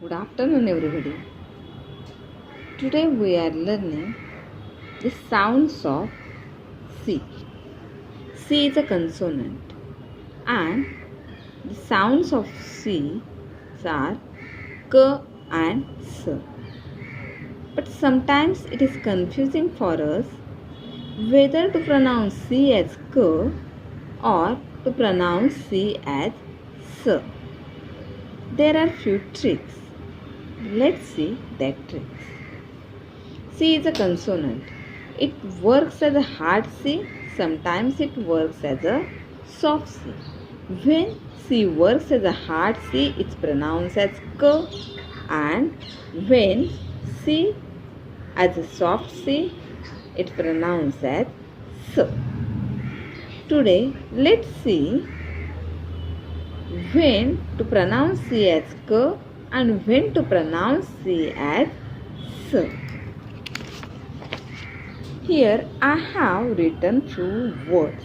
Good afternoon, everybody. Today we are learning the sounds of C. C is a consonant, and the sounds of C are K and S. But sometimes it is confusing for us whether to pronounce C as K or to pronounce C as S. There are few tricks. Let's see that tricks. C is a consonant. It works as a hard C. Sometimes it works as a soft C. When C works as a hard C, it's pronounced as K. And when C as a soft C, it's pronounced as S. Today, let's see when to pronounce C as K and when to pronounce C as S. Here I have written few words.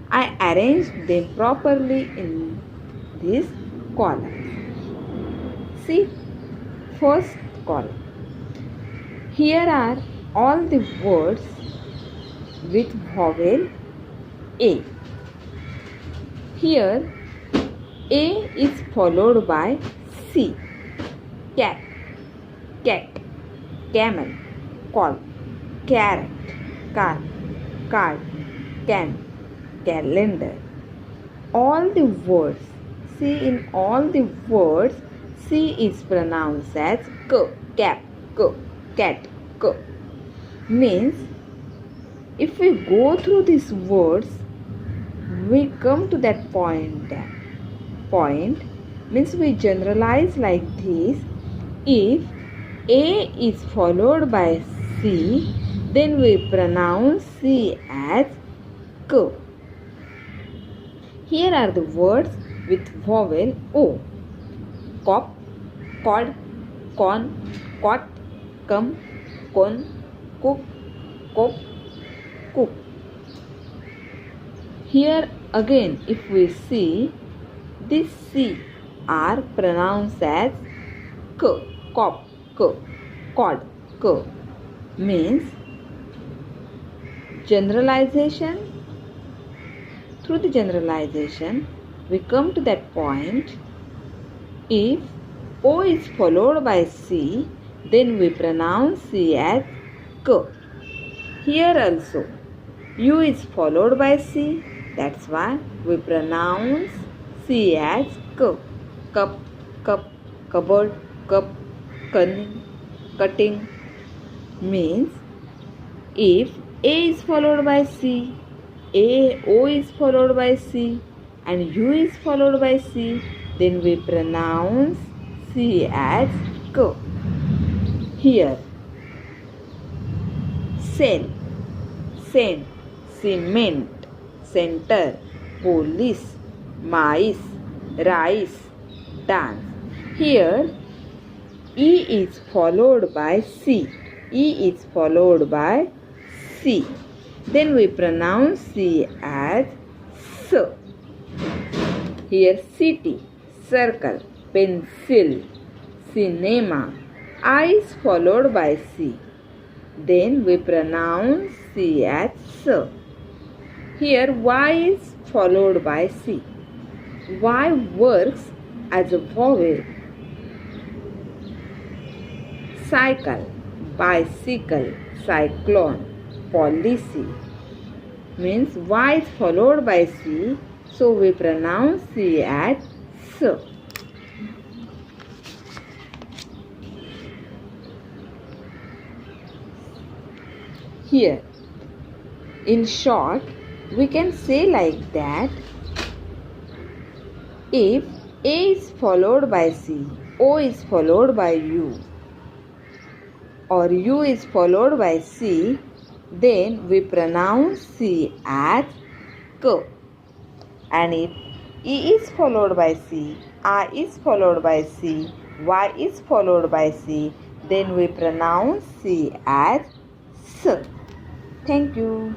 I arranged them properly in these columns. See, first column. Here are all the words with vowel A. Here A is followed by C. Cat, cat, camel, call, carrot, car, card, can, calendar. All the words, see, in all the words, C is pronounced as K, cap, K, cat, K. Means, if we go through these words, we come to that point. Point means we generalize like this. If A is followed by C, then we pronounce C as K. Here are the words with vowel O. Cop, cod, con, cot, come, con, cook, cop, cook. Here again, if we see, these C are pronounced as K, cop, K, cod, K. Means generalization. Through the generalization, we come to that point. If O is followed by C, then we pronounce C as K. Here also, U is followed by C. That's why we pronounce C as K. Cup, cup, cupboard, cup, cunning, cutting. Means if A is followed by C, O is followed by C, and U is followed by C, then we pronounce C as K. Here, cell, scent, cement, center, police, mice, rice, dance. Here, E is followed by C. E is followed by C. Then we pronounce C as S. Here, city, circle, pencil, cinema. I is followed by C. Then we pronounce C as S. Here, Y is followed by C. Y works as a vowel. Cycle, bicycle, cyclone, policy. Means Y is followed by C, so we pronounce C as S. Here, in short, we can say like that. If A is followed by C, O is followed by U, or U is followed by C, then we pronounce C as K. And if E is followed by C, I is followed by C, Y is followed by C, then we pronounce C as S. Thank you.